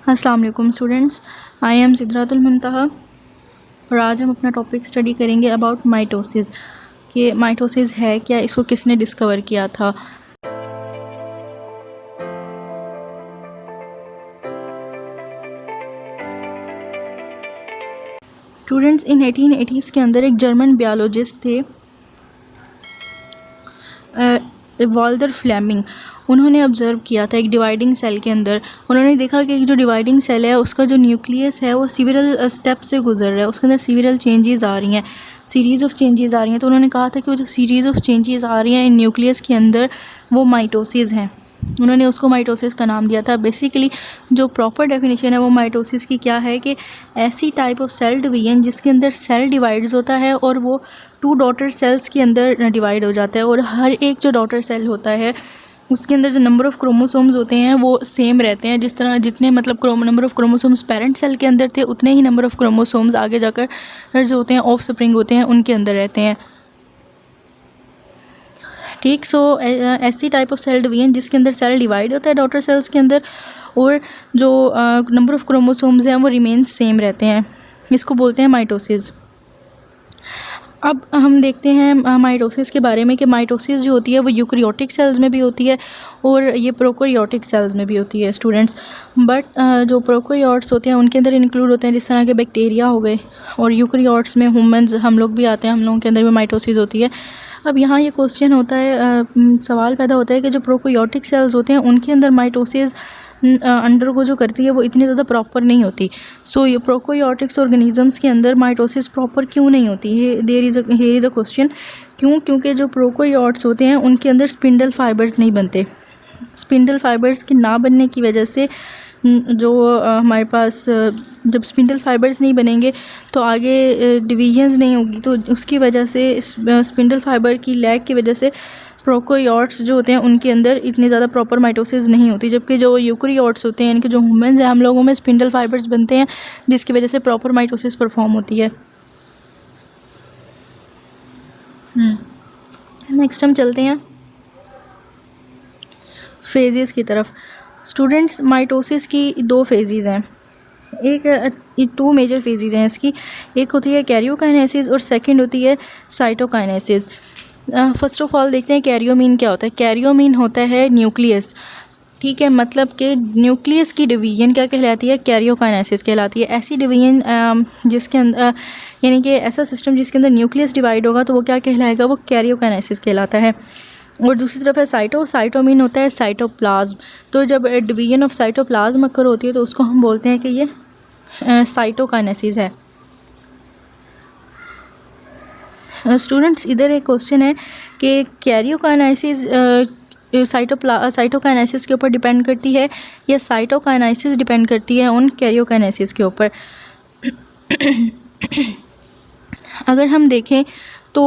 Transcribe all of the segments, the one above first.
अस्सलाम वालेकुम students, I am सिद्रातुल मुंतहा और आज हम अपना टॉपिक स्टडी करेंगे अबाउट माइटोसिस कि माइटोसिस है क्या, इसको किसने डिस्कवर किया था। स्टूडेंट्स, इन 1880s के अंदर एक जर्मन बायोलॉजिस्ट थे वॉल्टर फ्लेमिंग। उन्होंने ऑब्ज़र्व किया था एक डिवाइडिंग सेल के अंदर। उन्होंने देखा कि जो डिवाइडिंग सेल है उसका जो न्यूक्लियस है वो सीवरल स्टेप से गुजर रहा है, उसके अंदर सीवरल चेंजेस आ रही हैं, सीरीज़ ऑफ चेंजेस आ रही हैं। तो उन्होंने कहा था कि वो जो सीरीज़ ऑफ चेंजेस आ रही हैं इन न्यूक्लियस के अंदर वो माइटोसिस हैं। उन्होंने उसको माइटोसिस का नाम दिया था। बेसिकली जो प्रॉपर डेफिनेशन है वो माइटोसिस की क्या है कि ऐसी टाइप ऑफ सेल डिवीजन जिसके अंदर सेल डिवाइड्स होता है और वो 2 डॉटर सेल्स के अंदर डिवाइड हो जाता है और हर एक जो डॉटर सेल होता है उसके अंदर जो नंबर ऑफ़ क्रोमोसोम्स होते हैं वो सेम रहते हैं। जिस तरह जितने number of chromosomes parent cell के अंदर थे उतने ही नंबर ऑफ़ क्रोमोसोम्स आगे जाकर जो होते हैं ऑफ स्प्रिंग होते हैं उनके अंदर रहते हैं। ठीक, सो ऐसी टाइप ऑफ सेल डिवीजन जिसके अंदर सेल डिवाइड होता है डॉटर सेल्स के अंदर और जो नंबर ऑफ़ क्रोमोसोम्स हैं वो रिमेन सेम रहते हैं, इसको बोलते हैं माइटोसिस। अब हम देखते हैं माइटोसिस के बारे में कि माइटोसिस जो होती है वो यूकैरियोटिक सेल्स में भी होती है और ये प्रोकैरियोटिक सेल्स में भी होती है स्टूडेंट्स। बट जो प्रोकैरियोट्स होते हैं उनके अंदर इंक्लूड होते हैं जिस तरह के बैक्टीरिया हो गए, और यूकैरियोट्स में ह्यूमंस हम लोग भी आते हैं, हम लोगों के अंदर भी माइटोसिस होती है। अब यहाँ ये क्वेश्चन होता है, सवाल पैदा होता है कि जो प्रोकैरियोटिक सेल्स होते हैं उनके अंदर माइटोसिस अंडर को जो करती है वो इतनी ज़्यादा प्रॉपर नहीं होती। सो ये प्रोकैरियोटिक्स ऑर्गेनिजम्स के अंदर माइटोसिस प्रॉपर क्यों नहीं होती है, देयर इज़ अ क्वेश्चन। क्योंकि जो प्रोकैरियोट्स होते हैं उनके अंदर स्पिंडल फाइबर्स नहीं बनते। स्पिंडल फाइबर्स के ना बनने की वजह से जो हमारे पास जब स्पिंडल फाइबर्स नहीं बनेंगे तो आगे डिवीजन्स नहीं होगी, तो उसकी वजह से स्पिंडल फाइबर की लैक की वजह से प्रोकैरियोट्स जो होते हैं उनके अंदर इतनी ज़्यादा प्रॉपर माइटोसिस नहीं होती। जबकि जो यूकैरियोट्स होते हैं इनके जो ह्यूमंस हैं हम लोगों में स्पिंडल फाइबर्स बनते हैं जिसकी वजह से प्रॉपर माइटोसिस परफॉर्म होती है। नेक्स्ट हम चलते हैं फेजेस की तरफ। स्टूडेंट्स, माइटोसिस की 2 फेजेस हैं, एक 2 मेजर फेजेस हैं इसकी। एक होती है कैरियोकाइनेसिस और सेकंड होती है साइटोकाइनेसिस। फर्स्ट ऑफ ऑल देखते हैं कैरियोमीन क्या होता है। कैरियोमीन होता है न्यूक्लियस, ठीक है, मतलब कि न्यूक्लियस की डिवीजन क्या कहलाती है, कैरियोकाइनेसिस कहलाती है। ऐसी डिवीजन जिसके अंदर यानी कि ऐसा सिस्टम जिसके अंदर न्यूक्लियस डिवाइड होगा तो वो क्या कहलाएगा, वो कैरियोकाइनेसिस कहलाता है। और दूसरी तरफ है साइटोमीन होता है साइटोप्लाज्म। तो जब डिवीजन ऑफ साइटोप्लाज्म अकर होती है तो उसको हम बोलते हैं कि ये साइटोकाइनेसिस है। स्टूडेंट्स, इधर एक क्वेश्चन है कि कैरियोकाइनेसिस साइटोकाइनेसिस के ऊपर डिपेंड करती है या साइटोकाइनेसिस डिपेंड करती है उन कैरियोकाइनेसिस के ऊपर। अगर हम देखें तो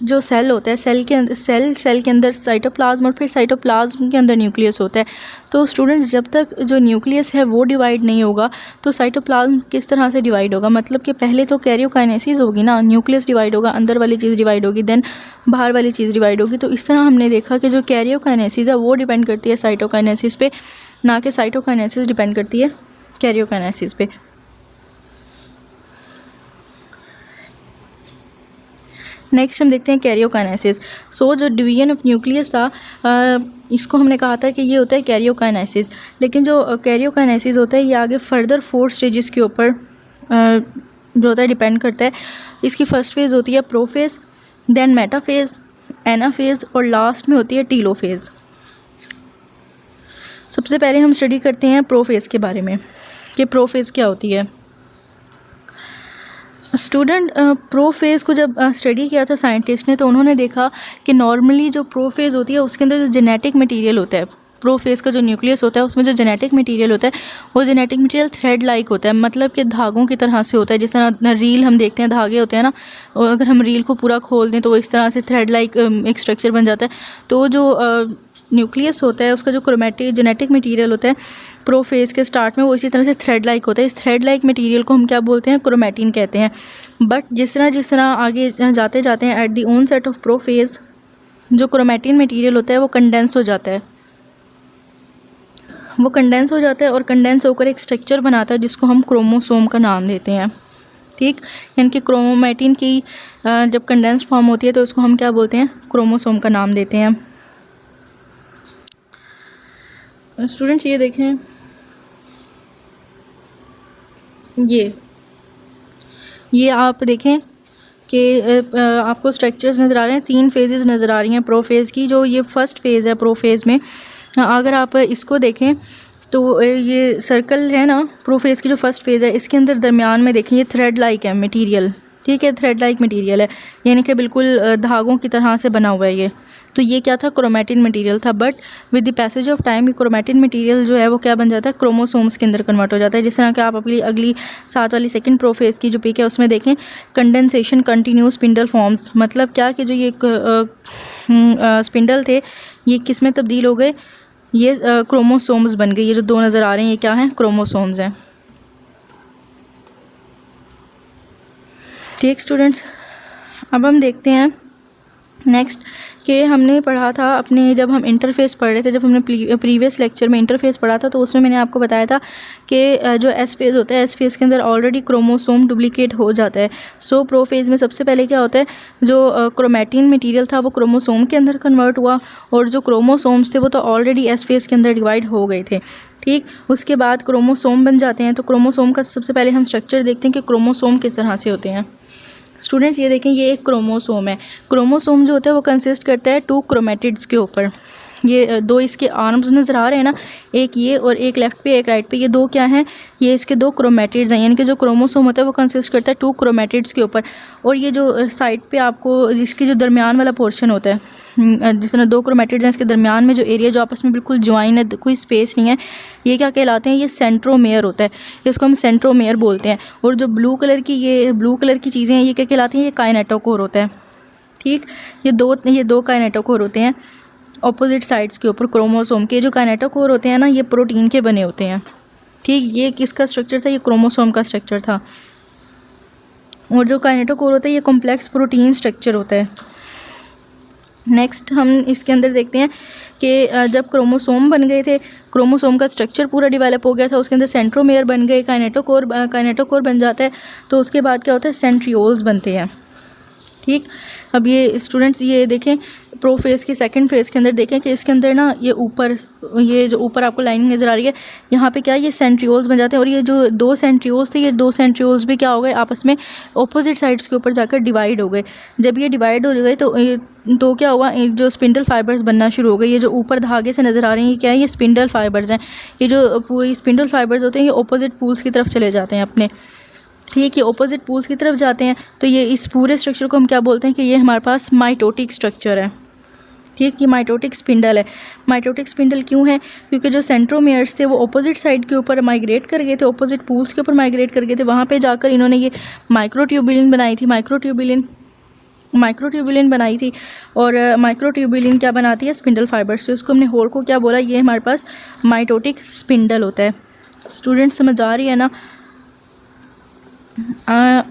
जो सेल होता है सेल के अंदर साइटोप्लाज्म और फिर साइटोप्लाज्म के अंदर न्यूक्लियस होता है। तो स्टूडेंट्स, जब तक जो न्यूक्लियस है वो डिवाइड नहीं होगा तो साइटोप्लाज्म किस तरह से डिवाइड होगा, मतलब कि पहले तो कैरियोकाइनेसिस होगी ना, न्यूक्लियस डिवाइड होगा, अंदर वाली चीज़ डिवाइड होगी, देन बाहर वाली चीज़ डिवाइड होगी। तो इस तरह हमने देखा कि जो कैरियोकाइनेसिस है वो डिपेंड करती है साइटोकाइनेसिस पे, ना कि साइटोकाइनेसिस डिपेंड करती है कैरियोकाइनेसिस पे। नेक्स्ट हम देखते हैं कैरियोकाइनेसिस। सो जो डिवीजन ऑफ न्यूक्लियस था इसको हमने कहा था कि ये होता है कैरियोकाइनेसिस, लेकिन जो कैरियोकाइनेसिस होता है ये आगे फर्दर 4 स्टेजेस के ऊपर जो होता है डिपेंड करता है। इसकी फर्स्ट फेज़ होती है प्रोफेज़, देन मेटाफेज़, एनाफेज़ और लास्ट में होती है टीलोफेज़। सबसे पहले हम स्टडी करते हैं प्रोफेज़ के बारे में कि प्रोफेज़ क्या होती है। स्टूडेंट, प्रोफेज़ को जब स्टडी किया था साइंटिस्ट ने तो उन्होंने देखा कि नॉर्मली जो प्रोफेज़ होती है उसके अंदर जो जेनेटिक मटेरियल होता है, प्रोफेज़ का जो न्यूक्लियस होता है उसमें जो जेनेटिक मटेरियल होता है वो जेनेटिक मटेरियल थ्रेड लाइक होता है, मतलब कि धागों की तरह से होता है। जिस तरह रील हम देखते हैं धागे होते हैं ना, और अगर हम रील को पूरा खोल दें तो वो इस तरह से थ्रेड लाइक एक स्ट्रक्चर बन जाता है। तो जो न्यूक्लियस होता है उसका जो जेनेटिक मटेरियल होता है प्रोफेज़ के स्टार्ट में वो इसी तरह से थ्रेड लाइक होता है। इस थ्रेड लाइक मटेरियल को हम क्या बोलते हैं, क्रोमैटिन कहते हैं। बट जिस तरह आगे जाते जाते हैं at the own set of prophase जो क्रोमैटिन मटेरियल होता है वो कंडेंस हो जाता है, वो कंडेंस हो जाता है और कंडेंस होकर एक स्ट्रक्चर बनाता है जिसको हम क्रोमोसोम का नाम देते हैं। ठीक, यानी कि क्रोमैटिन की जब कंडेंस फॉर्म होती है तो उसको हम क्या बोलते हैं, क्रोमोसोम का नाम देते हैं। स्टूडेंट्स ये देखें, ये आप देखें कि आपको स्ट्रक्चर्स नज़र आ रहे हैं, 3 फेजेस नज़र आ रही हैं प्रोफेज़ की। जो ये फर्स्ट फेज़ है प्रोफेज़ में, अगर आप इसको देखें तो ये सर्कल है ना, प्रोफेज़ की जो फर्स्ट फेज़ है, इसके अंदर दरमियान में देखें ये थ्रेड लाइक है मटेरियल। ठीक है, थ्रेड लाइक मटेरियल है, यानी कि बिल्कुल धागों की तरह से बना हुआ है ये। तो ये क्या था, क्रोमैटिन मटेरियल था। But with the passage of time ये क्रोमैटिन मटेरियल जो है वो क्या बन जाता है, क्रोमोसोम्स के अंदर कन्वर्ट हो जाता है। जिस तरह कि आप अगली 7 वाली सेकंड प्रोफेज़ की जो पिक है उसमें देखें, कंडेंसेशन कंटिन्यूस स्पिंडल फॉर्म्स, मतलब क्या कि जो ये स्पिंडल थे ये किस में तब्दील हो गए, ये क्रोमोसोम्स बन गए। ये जो 2 नज़र आ रहे हैं ये क्या हैं, क्रोमोसोम्स हैं। ठीक स्टूडेंट्स, अब हम देखते हैं नेक्स्ट कि हमने पढ़ा था अपने, जब हम इंटरफेस पढ़ रहे थे, जब हमने प्रीवियस लेक्चर में इंटरफेस पढ़ा था तो उसमें मैंने आपको बताया था कि जो एस फेज़ होता है, एस फेज़ के अंदर ऑलरेडी क्रोमोसोम डुप्लीकेट हो जाता है। सो प्रो फेज़ में सबसे पहले क्या होता है, जो क्रोमैटिन मटेरियल था वो क्रोमोसोम के अंदर कन्वर्ट हुआ और जो क्रोमोसोम्स थे वो तो ऑलरेडी एस फेज़ के अंदर डिवाइड हो गए थे। ठीक, उसके बाद क्रोमोसोम बन जाते हैं। तो क्रोमोसोम का सबसे पहले हम स्ट्रक्चर देखते हैं कि क्रोमोसोम किस तरह से होते हैं। स्टूडेंट्स ये देखें, ये एक क्रोमोसोम है। क्रोमोसोम जो होता है वो कंसिस्ट करता है 2 क्रोमेटिड्स के ऊपर। ये 2 इसके आर्म्स नज़र आ रहे हैं ना, एक ये और एक लेफ़्ट पे एक राइट पे, ये 2 क्या हैं, ये इसके 2 क्रोमेटिड्स हैं। यानी कि जो क्रोमोसोम होता है वो कंसिस्ट करता है 2 क्रोमेटिड्स के ऊपर। और ये जो साइड पे आपको जिसकी जो दरमियान वाला पोर्शन होता है, जिस तरह 2 क्रोमेटिड्स हैं, इसके दरमियान में जो एरिया जो आपस में बिल्कुल ज्वाइन है, कोई स्पेस नहीं है, ये क्या कहलाते हैं, ये सेंट्रोमेयर होता है। इसको हम सेंट्रोमेयर बोलते हैं। और जो ब्लू कलर की चीज़ें हैं ये क्या कहलाती हैं, ये काइनेटोकोर होता है। ठीक, ये दो काइनेटोकोर होते हैं ऑपोजिट साइड्स के ऊपर क्रोमोसोम के। जो काइनेटोकोर होते हैं ना, ये प्रोटीन के बने होते हैं। ठीक, ये किसका स्ट्रक्चर था, ये क्रोमोसोम का स्ट्रक्चर था। और जो काइनेटोकोर होता है ये कॉम्प्लेक्स प्रोटीन स्ट्रक्चर होता है। नेक्स्ट हम इसके अंदर देखते हैं कि जब क्रोमोसोम बन गए थे, क्रोमोसोम का स्ट्रक्चर पूरा डेवलप हो गया था, उसके अंदर सेंट्रोमेयर बन गए, काइनेटोकोर बन जाता है। तो उसके बाद क्या होता है, सेंट्रियोल्स बनते हैं। ठीक, अब ये स्टूडेंट्स ये देखें प्रोफेज़ के सेकंड फेज़ के अंदर देखें कि इसके अंदर ना ये जो ऊपर आपको लाइनिंग नज़र आ रही है, यहाँ पे क्या है, ये सेंट्रियोल्स बन जाते हैं। और ये जो 2 सेंट्रियोल्स थे, ये 2 सेंट्रियोल्स भी क्या हो गए, आपस में ऑपोजिट साइड्स के ऊपर जाकर डिवाइड हो गए। जब ये डिवाइड हो गए तो क्या हुआ, जो स्पिंडल फाइबर्स बनना शुरू हो गए। ये जो ऊपर धागे से नज़र आ रहे हैं ये क्या है, ये स्पिंडल फाइबर्स हैं। ये जो पूरी स्पिंडल फाइबर्स होते हैं ये ऑपोजिट पूल्स की तरफ चले जाते हैं अपने। ठीक, ये ऑपोजिट पूल्स की तरफ जाते हैं। तो ये इस पूरे स्ट्रक्चर को हम क्या बोलते हैं कि ये हमारे पास माइटोटिक स्ट्रक्चर है। ठीक, ये माइटोटिक स्पिंडल है। माइटोटिक स्पिंडल क्यों है, क्योंकि जो सेंट्रोमेयर्स थे वो ऑपोजिट साइड के ऊपर माइग्रेट कर गए थे, ऑपोजिट पूल्स के ऊपर माइग्रेट कर गए थे। वहाँ पे जाकर इन्होंने ये माइक्रोट्यूबुलिन बनाई थी। माइक्रोट्यूबुलिन बनाई थी। और माइक्रोट्यूबुलिन क्या बनाती है, स्पिंडल फाइबर्स। तो इसको हमने होल को क्या बोला, ये हमारे पास माइटोटिक स्पिंडल होता है। स्टूडेंट समझ आ रही है ना।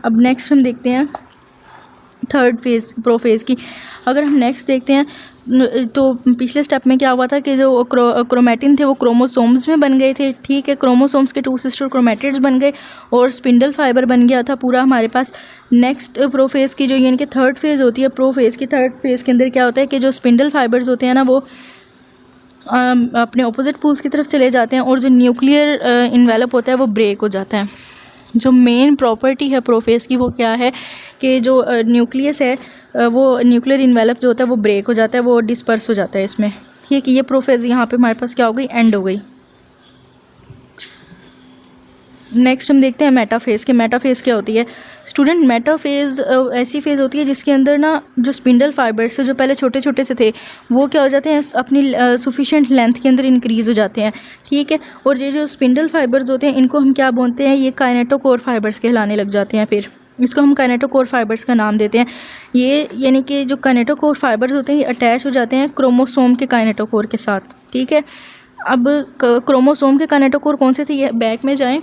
अब नेक्स्ट हम देखते हैं थर्ड फेज़ प्रोफेज़ की। अगर हम नेक्स्ट देखते हैं तो पिछले स्टेप में क्या हुआ था कि जो क्रोमैटिन थे वो क्रोमोसोम्स में बन गए थे। ठीक है, क्रोमोसोम्स के 2 सिस्टर क्रोमैटिड्स बन गए और स्पिंडल फाइबर बन गया था पूरा हमारे पास। नेक्स्ट प्रोफेज़ की जो यानी कि थर्ड फेज़ होती है, प्रोफेज़ की थर्ड फेज़ के अंदर क्या होता है कि जो स्पिंडल फाइबर्स होते हैं ना वो अपने ऑपोजिट पूल्स की तरफ चले जाते हैं और जो न्यूक्लियर इन्वेलप होता है वो ब्रेक हो जाता है। जो मेन प्रॉपर्टी है प्रोफेज़ की वो क्या है कि जो न्यूक्लियस है वो न्यूक्लियर इन्वेलप जो होता है वो ब्रेक हो जाता है, वो डिस्पर्स हो जाता है इसमें। ठीक है, ये प्रोफेज़ यहाँ पे हमारे पास क्या हो गई, एंड हो गई। नेक्स्ट हम देखते हैं मेटाफेज़ के। मेटाफेज़ क्या होती है स्टूडेंट, मेटाफेज़ ऐसी फेज़ होती है जिसके अंदर ना जो स्पिंडल फाइबर्स जो पहले छोटे छोटे से थे वो क्या हो जाते हैं, अपनी सफिशेंट लेंथ के अंदर इंक्रीज़ हो जाते हैं। ठीक है, और ये जो स्पिंडल फाइबर्स होते हैं इनको हम क्या बोलते हैं, ये काइनेटोकोर फाइबर्स कहलाने लग जाते हैं। फिर इसको हम काइनेटोकोर फाइबर्स का नाम देते हैं। ये यानी कि जो काइनेटोकोर फाइबर्स होते हैं ये अटैच हो जाते हैं क्रोमोसोम के काइनेटोकोर के साथ। ठीक है, अब क्रोमोसोम के काइनेटोकोर कौन से थे, ये बैक में जाएँ,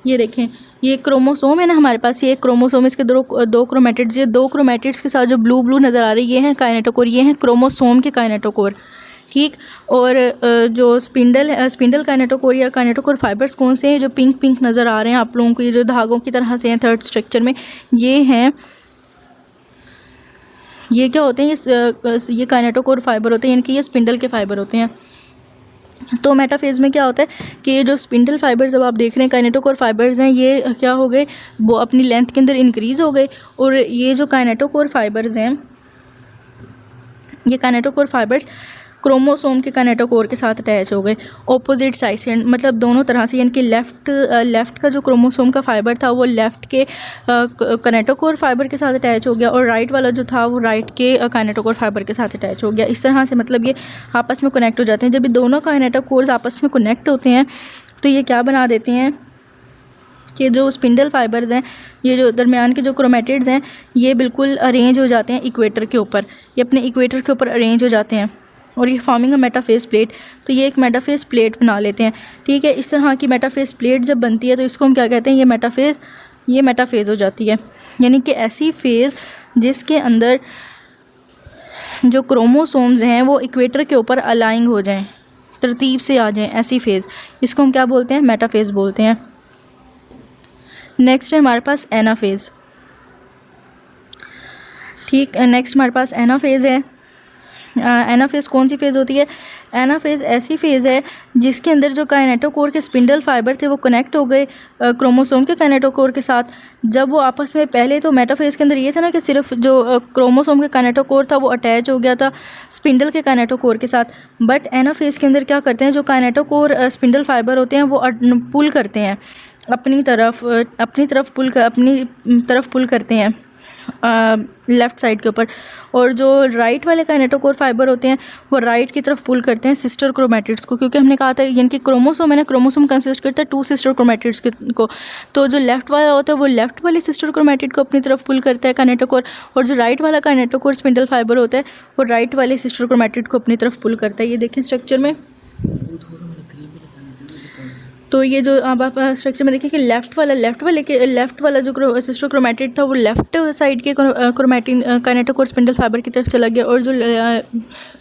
ये देखें, ये क्रोमोसोम है ना हमारे पास, ये क्रोमोसोम, इसके दो क्रोमेटिड्स, ये 2 क्रोमेटिड्स के साथ जो ब्लू नज़र आ रही है, ये हैं काइनेटोकोर, ये हैं क्रोमोसोम के काइनेटोकोर। ठीक। और जो स्पिंडल काइनेटोकोर या काइनेटोकोर फाइबर्स कौन से हैं, जो पिंक पिंक नज़र आ रहे हैं आप लोगों को, ये जो धागों की तरह से हैं थर्ड स्ट्रक्चर में, ये हैं, ये क्या होते हैं, ये काइनेटोकोर फाइबर होते हैं, इनकी ये स्पिंडल के फाइबर होते हैं। तो मेटाफेज में क्या होता है कि ये जो स्पिंडल फाइबर्स जब आप देख रहे हैं काइनेटोकोर फाइबर्स हैं, ये क्या हो गए, वो अपनी लेंथ के अंदर इंक्रीज़ हो गए। और ये जो काइनेटोकोर फाइबर्स हैं, ये काइनेटोकोर फाइबर्स क्रोमोसोम के काइनेटोकोर के साथ अटैच हो गए ऑपोजिट साइड से, मतलब दोनों तरह से, यानी कि लेफ़्ट का जो क्रोमोसोम का फाइबर था वो लेफ़्ट के काइनेटोकोर फाइबर के साथ अटैच हो गया, और राइट वाला जो था वो राइट के काइनेटोकोर फाइबर के साथ अटैच हो गया। इस तरह से मतलब ये आपस में कनेक्ट हो जाते हैं। जब ये दोनों काइनेटोकोर्स आपस में कनेक्ट होते हैं तो ये क्या बना देते हैं कि जो स्पिंडल फाइबर्स हैं, ये जो दरमियान के जो क्रोमेटिड्स हैं, ये बिल्कुल अरेंज हो जाते हैं इक्वेटर के ऊपर, ये अपने इक्वेटर के ऊपर अरेंज हो जाते हैं, और ये फॉर्मिंग अ मेटाफेज प्लेट। तो ये एक मेटाफेज प्लेट बना लेते हैं, ठीक है। इस तरह की मेटाफेज प्लेट जब बनती है तो इसको हम क्या कहते हैं, ये मेटाफेज हो जाती है, यानी कि ऐसी फेज़ जिसके अंदर जो क्रोमोसोम्स हैं वो इक्वेटर के ऊपर अलाइंग हो जाएं, तरतीब से आ जाएं, ऐसी फेज़, इसको हम क्या बोलते हैं, मेटाफेज बोलते हैं। नेक्स्ट है हमारे पास एनाफेज़, ठीक। नेक्स्ट हमारे पास एनाफेज़ है। एनाफेज़ कौन सी फ़ेज़ होती है, एनाफेज़ ऐसी फ़ेज़ है जिसके अंदर जो काइनेटोकोर के स्पिंडल फाइबर थे वो कनेक्ट हो गए क्रोमोसोम के काइनेटोकोर के साथ। जब वो आपस में, पहले तो मेटाफेज़ के अंदर ये था ना कि सिर्फ जो क्रोमोसोम के काइनेटोकोर था वो अटैच हो गया था स्पिंडल के काइनेटोकोर के साथ, बट एनाफेज़ के अंदर क्या करते हैं, जो काइनेटोकोर स्पिंडल फाइबर होते हैं वो पुल करते हैं अपनी तरफ पुल करते हैं लेफ़्ट साइड के ऊपर, और जो राइट वाले काइनेटोकोर फाइबर होते हैं वो राइट की तरफ पुल करते हैं सिस्टर क्रोमेटिड्स को, क्योंकि हमने कहा था यानी कि क्रोमोसोम है ना, क्रोमोसोम कंसिस्ट करता है 2 सिस्टर क्रोमेटिड्स को। तो जो लेफ़्ट वाला होता है वो लेफ़्ट वाली सिस्टर क्रोमेटिड को अपनी तरफ पुल करता है काइनेटोकोर, और जो राइट वाला काइनेटोकोर स्पिंडल फाइबर होता है वो राइट वाले सिस्टर क्रोमेटिड को अपनी तरफ पुल करता है। ये देखें स्ट्रक्चर में, तो ये जो अब आप स्ट्रक्चर में देखिए कि लेफ़्ट वाला जो सिस्टर क्रोमेटिड था वो लेफ़्ट साइड के क्रोमेटिन काइनेटोकोर स्पिंडल फाइबर की तरफ चला गया, और जो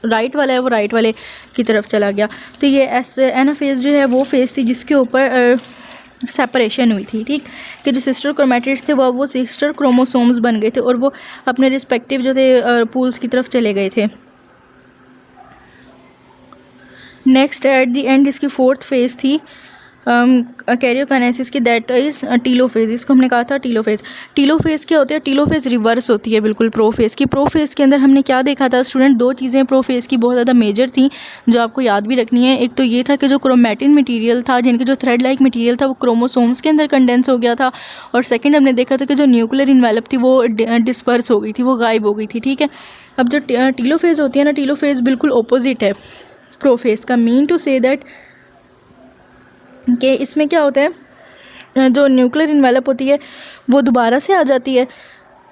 राइट वाला है वो राइट वाले की तरफ चला गया। तो ये एनाफेज़ जो है वो फेज़ थी जिसके ऊपर सेपरेशन हुई थी, ठीक, कि जो सिस्टर क्रोमेटिड्स थे वो सिस्टर क्रोमोसोम्स बन गए थे और वो अपने रिस्पेक्टिव जो थे पूल्स की तरफ चले गए थे। नेक्स्ट एट द एंड इसकी 4th फेज़ थी कैरियोकाइनेसिस की, दैट इज़ टीलोफेज़। इसको हमने कहा था टीलोफेज़। टीलोफेज़ क्या होती है, टीलोफेज़ रिवर्स होती है बिल्कुल प्रोफेज़ की। प्रोफेज़ के अंदर हमने क्या देखा था स्टूडेंट, 2 चीज़ें प्रोफेज़ की बहुत ज़्यादा मेजर थी जो आपको याद भी रखनी है। एक तो ये था कि जो क्रोमेटिन मटेरियल था, जिनके जो थ्रेड लाइक मटेरियल था वो क्रोमोसोम्स के अंदर कंडेंस हो गया था, और सेकेंड हमने देखा था कि जो न्यूक्लियर इन्वेलप थी वो डिस्पर्स हो गई थी, वो गायब हो गई थी, ठीक है। अब जो टीलोफेज़ होती है ना, टीलोफेज़ बिल्कुल अपोजिट है प्रोफेज़ का। मीन टू से दैट कि इसमें क्या होता है, जो न्यूक्लियर इन्वेलप होती है वो दोबारा से आ जाती है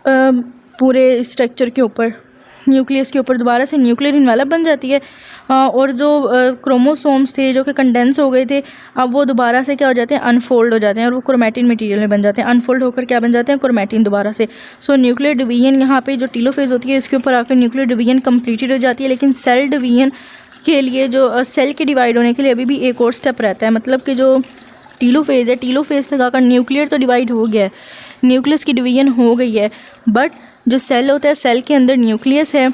पूरे स्ट्रक्चर के ऊपर, न्यूक्लियस के ऊपर दोबारा से न्यूक्लियर इन्वेलप बन जाती है, और जो क्रोमोसोम्स थे जो कि कंडेंस हो गए थे, अब वो दोबारा से क्या हो जाते हैं, अनफोल्ड हो जाते हैं, और वो क्रोमेटिन मटेरियल में बन जाते हैं। अनफोल्ड होकर क्या बन जाते हैं, क्रोमेटिन दोबारा से। सो न्यूक्लियर डिवीजन यहाँ पे जो टीलोफेज़ होती है इसके ऊपर आकर न्यूक्लियर डिवीजन कंप्लीटेड हो जाती है, लेकिन सेल डिवीजन के लिए, जो सेल के डिवाइड होने के लिए अभी भी एक और स्टेप रहता है। मतलब कि जो टीलोफेज़ है, टीलोफेज़ तक आकर न्यूक्लियर तो डिवाइड हो गया है, न्यूक्लियस की डिवीजन हो गई है, बट जो सेल होता है, सेल के अंदर न्यूक्लियस है,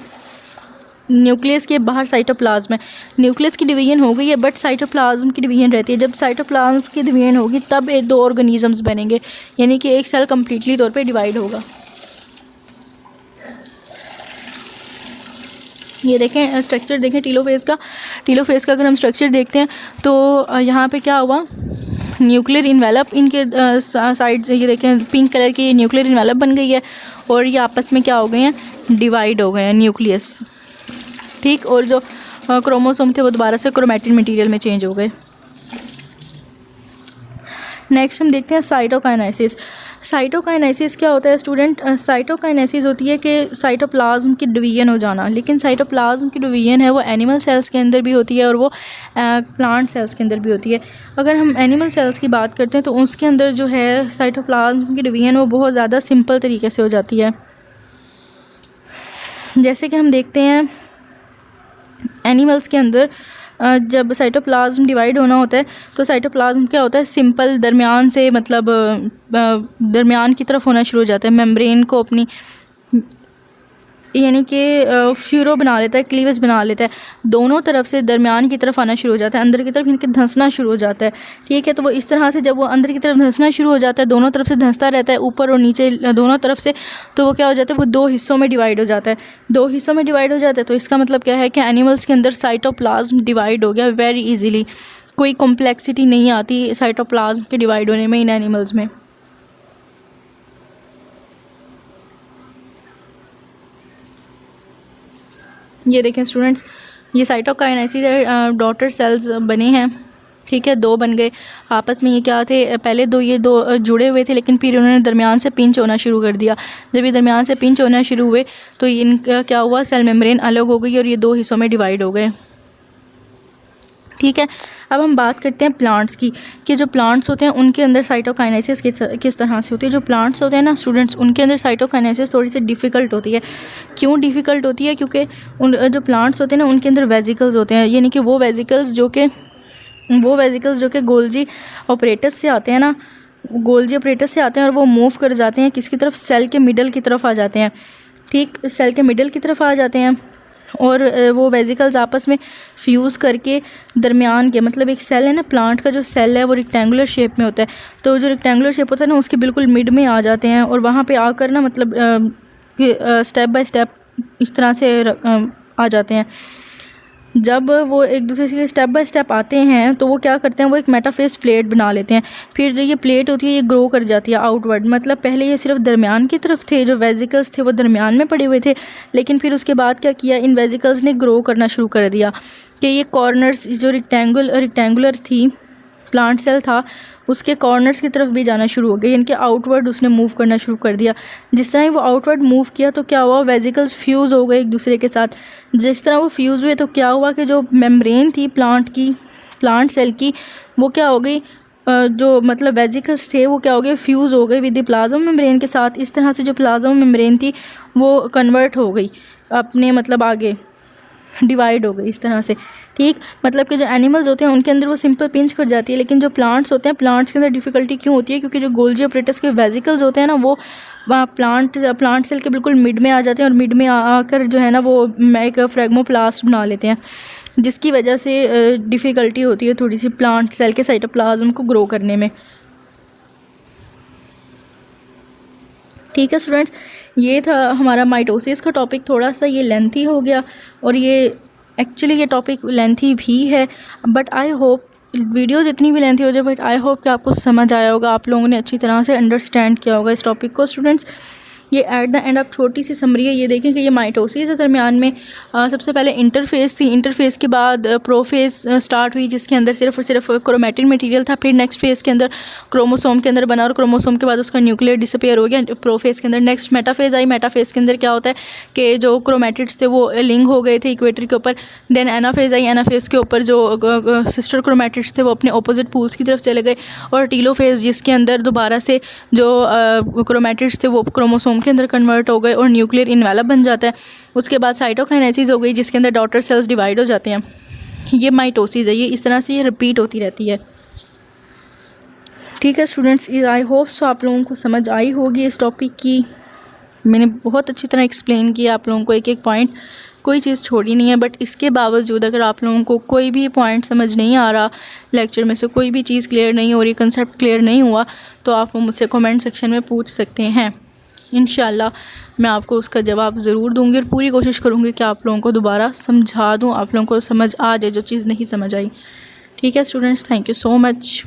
न्यूक्लियस के बाहर साइटोप्लाज्म है। न्यूक्लियस की डिवीजन हो गई है बट साइटोप्लाज्म की डिवीजन रहती है। जब साइटोप्लाज्म की डिवीजन होगी तब 2 ऑर्गेनिजम्स बनेंगे, यानी कि एक सेल कम्प्लीटली तौर पे डिवाइड होगा। ये देखें स्ट्रक्चर देखें टीलोफेज़ का अगर हम स्ट्रक्चर देखते हैं तो यहाँ पे क्या हुआ, न्यूक्लियर इन्वेलप इनके साइड से, ये देखें पिंक कलर की न्यूक्लियर इन्वेलप बन गई है, और ये आपस में क्या हो गए हैं, डिवाइड हो गए हैं न्यूक्लियस, ठीक। और जो क्रोमोसोम थे वो दोबारा से क्रोमेटिन मटेरियल में चेंज हो गए। नेक्स्ट हम देखते हैं साइटोकाइनेसिस। साइटोकाइनेसिस क्या होता है स्टूडेंट, साइटोकाइनेसिस होती है कि साइटोप्लाज्म की डिवीजन हो जाना, लेकिन साइटोप्लाज्म की डिवीजन है वो एनिमल सेल्स के अंदर भी होती है और वो प्लांट सेल्स के अंदर भी होती है। अगर हम एनिमल सेल्स की बात करते हैं तो उसके अंदर जो है साइटोप्लाज्म की डिवीजन वो बहुत ज़्यादा सिंपल तरीके से हो जाती है। जैसे कि हम देखते हैं एनिमल्स के अंदर जब साइटोप्लाज्म डिवाइड होना होता है तो साइटोप्लाज्म क्या होता है, सिंपल दरमियान से, मतलब दरमियान की तरफ होना शुरू हो जाता है। मेम्ब्रेन को अपनी यानी कि फ्यूरो बना लेता है, क्लीवेज बना लेता है, दोनों तरफ से दरमियान की तरफ आना शुरू हो जाता है, अंदर की तरफ इनके धंसना शुरू हो जाता है। ठीक है, तो वो इस तरह से जब वो अंदर की तरफ धंसना शुरू हो जाता है, दोनों तरफ से धंसता रहता है, ऊपर और नीचे दोनों तरफ से, तो वो क्या हो जाता है, वो दो हिस्सों में डिवाइड हो जाता है। दो हिस्सों में डिवाइड हो जाता है तो इसका मतलब क्या है कि एनिमल्स के अंदर साइटोप्लाज्म डिवाइड हो गया वेरी इजीली, कोई कॉम्प्लेक्सिटी नहीं आती साइटोप्लाज्म के डिवाइड होने में इन एनिमल्स में। ये देखें स्टूडेंट्स, ये साइटोकाइनेसिस डॉटर सेल्स बने हैं। ठीक है, दो बन गए आपस में। ये क्या थे, पहले ये दो जुड़े हुए थे, लेकिन फिर उन्होंने दरमियान से पिंच होना शुरू कर दिया। जब ये दरमियान से पिंच होना शुरू हुए तो इनका क्या हुआ, सेल मेम्ब्रेन अलग हो गई और ये दो हिस्सों में डिवाइड हो गए। ठीक है, अब हम बात करते हैं प्लांट्स की, कि जो प्लांट्स होते हैं उनके अंदर साइटोकाइनेसिस किस तरह से होती है। जो प्लांट्स होते हैं ना स्टूडेंट्स, उनके अंदर साइटोकाइनेसिस थोड़ी सी डिफ़िकल्ट होती है। क्यों डिफ़िकल्ट होती है, क्योंकि जो प्लांट्स होते हैं ना उनके अंदर वेजिकल्स होते हैं, यानी कि वो वेजिकल्स जो कि गोल्जी ऑपरेटस से आते हैं ना, गोल्जी ऑपरेटस से आते हैं और वो मूव कर जाते हैं किसकी तरफ, सेल के मिडल की तरफ आ जाते हैं। ठीक, सेल के मिडल की तरफ आ जाते हैं और वो वेजिकल्स आपस में फ्यूज़ करके दरमियान के, मतलब एक सेल है ना, प्लांट का जो सेल है वो रेक्टेंगुलर शेप में होता है, तो जो रेक्टेंगुलर शेप होता है ना उसके बिल्कुल मिड में आ जाते हैं और वहाँ पे आकर ना, मतलब स्टेप बाय स्टेप इस तरह से आ जाते हैं। जब वो एक दूसरे से स्टेप बाय स्टेप आते हैं तो वो क्या करते हैं, वो एक मेटाफेस प्लेट बना लेते हैं। फिर जो ये प्लेट होती है ये ग्रो कर जाती है आउटवर्ड, मतलब पहले ये सिर्फ दरमियान की तरफ थे, जो वेजिकल्स थे वो दरमियान में पड़े हुए थे, लेकिन फिर उसके बाद क्या किया, इन वेजिकल्स ने ग्रो करना शुरू कर दिया कि ये कॉर्नर्स जो रेक्टेंगुलर थी प्लांट सेल था उसके कॉर्नर्स की तरफ भी जाना शुरू हो गया, यानी कि आउटवर्ड उसने मूव करना शुरू कर दिया। जिस तरह ही वो आउटवर्ड मूव किया तो क्या हुआ, वेजिकल्स फ्यूज़ हो गए एक दूसरे के साथ। जिस तरह वो फ्यूज़ हुए तो क्या हुआ कि जो मेम्ब्रेन थी प्लांट सेल की, वो क्या हो गई, जो मतलब वेजिकल्स थे वो क्या हो गए, फ्यूज़ हो गए विद द प्लाज्मा मेम्ब्रेन के साथ। इस तरह से जो प्लाज्मा मेम्ब्रेन थी वो कन्वर्ट हो गई अपने, मतलब आगे डिवाइड हो गई इस तरह से। ठीक, मतलब कि जो एनिमल्स होते हैं उनके अंदर वो सिंपल पिंच कर जाती है, लेकिन जो प्लांट्स होते हैं, प्लांट्स के अंदर डिफ़िकल्टी क्यों होती है, क्योंकि जो गोल्जी ऑपरेटस के वेजिकल्स होते हैं ना वो प्लांट सेल के बिल्कुल मिड में आ जाते हैं और मिड में आकर जो है ना वो एक फ्रेगमोप्लास्ट बना लेते हैं, जिसकी वजह से डिफ़िकल्टी होती है थोड़ी सी प्लांट सेल के साइटोप्लाज्म को ग्रो करने में। ठीक है स्टूडेंट्स, ये था हमारा माइटोसिस का टॉपिक। थोड़ा सा ये लेंथी हो गया और ये एक्चुअली ये टॉपिक लेंथी भी है, बट आई होप वीडियो जितनी भी लेंथी हो जाए, बट आई होप कि आपको समझ आया होगा, आप लोगों ने अच्छी तरह से अंडरस्टैंड किया होगा इस टॉपिक को। स्टूडेंट्स, ये एट द एंड आप छोटी सी समरी है, ये देखें कि ये माइटोसिस है। दरमियान में सबसे पहले इंटरफेस थी, इंटरफेस के बाद प्रोफेस स्टार्ट हुई जिसके अंदर सिर्फ और सिर्फ क्रोमेटिन मटेरियल था। फिर नेक्स्ट फेज़ के अंदर क्रोमोसोम के अंदर बना और क्रोमोसोम के बाद उसका न्यूक्लियर डिसअपेयर हो गया प्रोफेस के अंदर। नेक्स्ट मेटाफेज़ आई, मेटाफेज़ के अंदर क्या होता है कि जो क्रोमेटिड्स थे वो लिंक हो गए थे इक्वेटर के ऊपर। देन एनाफेज़ आई, एनाफेज़ के ऊपर जो सिस्टर क्रोमेटिड्स थे वो अपने ऑपोजिट पोल्स की तरफ चले गए। और टीलोफेज़ जिसके अंदर दोबारा से जो क्रोमेटिड्स थे वो क्रोमोसोम के अंदर कन्वर्ट हो गए और न्यूक्लियर इन्वेलप बन जाता है। उसके बाद साइटोकाइनेसिस हो गई जिसके अंदर डॉटर सेल्स डिवाइड हो जाते हैं। ये माइटोसिस है, ये इस तरह से ये रिपीट होती रहती है। ठीक है स्टूडेंट्स, आई होप सो आप लोगों को समझ आई होगी इस टॉपिक की। मैंने बहुत अच्छी तरह एक्सप्लेन किया आप लोगों को, एक एक पॉइंट, कोई चीज़ छोड़ी नहीं है। बट इसके बावजूद अगर आप लोगों को कोई भी पॉइंट समझ नहीं आ रहा, लेक्चर में से कोई भी चीज़ क्लियर नहीं हो रही, कंसेप्ट क्लियर नहीं हुआ, तो आप मुझसे कमेंट सेक्शन में पूछ सकते हैं। इंशाल्लाह मैं आपको उसका जवाब ज़रूर दूंगी और पूरी कोशिश करूंगी कि आप लोगों को दोबारा समझा दूं, आप लोगों को समझ आ जाए जो चीज़ नहीं समझ आई। ठीक है students, thank you so much.